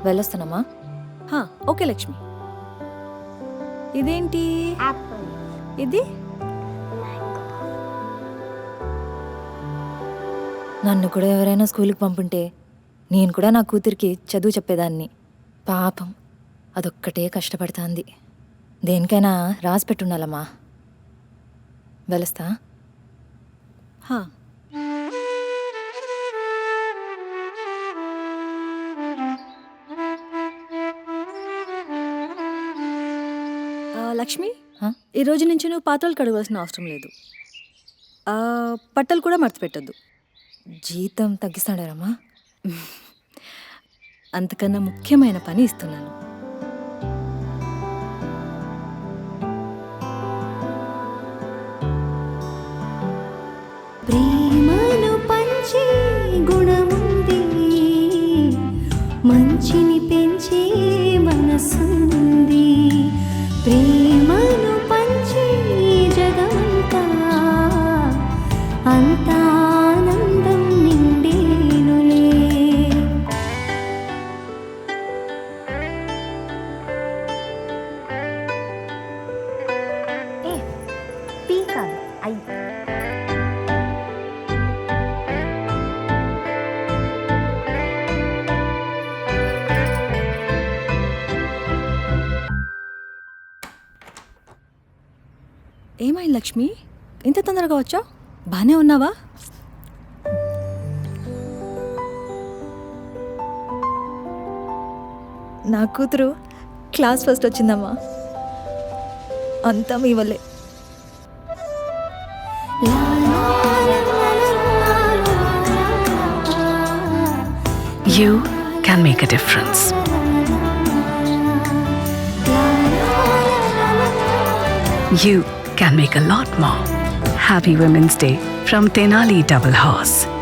వెళ్ళొస్తానమ్మా. Okay Lakshmi. ఇదేంటి? Apple, ఇది mango. నన్ను కూడా ఎవరైనా స్కూల్కి పంపుంటే నేను కూడా నా కూతురికి చదువు చెప్పేదాన్ని. పాపం అదొక్కటే కష్టపడుతుంది. దేనికైనా రాసి పెట్టుండాలమ్మా. వెళ్ళొస్తా. హా. లక్ష్మి, హా? ఈ రోజు నుంచి నువ్వు పాత్రలు కడగాల్సిన అవసరం లేదు. బట్టలు కూడా మడత పెట్టద్దు. జీతం తగ్గిస్తాడారమ్మా? అంతకన్నా ముఖ్యమైన పని ఇస్తున్నాను. ప్రేమను పంచే గుణముంది, మంచిని పెంచే మనసుంది. ప్రేమను పంచే జగమంతా, అంతా ఆనందం నిండేనులే. పీ కాదు, ఐ. ఏమైంది లక్ష్మి, ఇంత తొందరగా వచ్చావు? బానే ఉన్నావా? నా కూతురు క్లాస్ ఫస్ట్ వచ్చిందమ్మా. అంతా మీ వల్లే. You can make a difference. You can make a lot more. Happy Women's Day from Tenali Double Horse.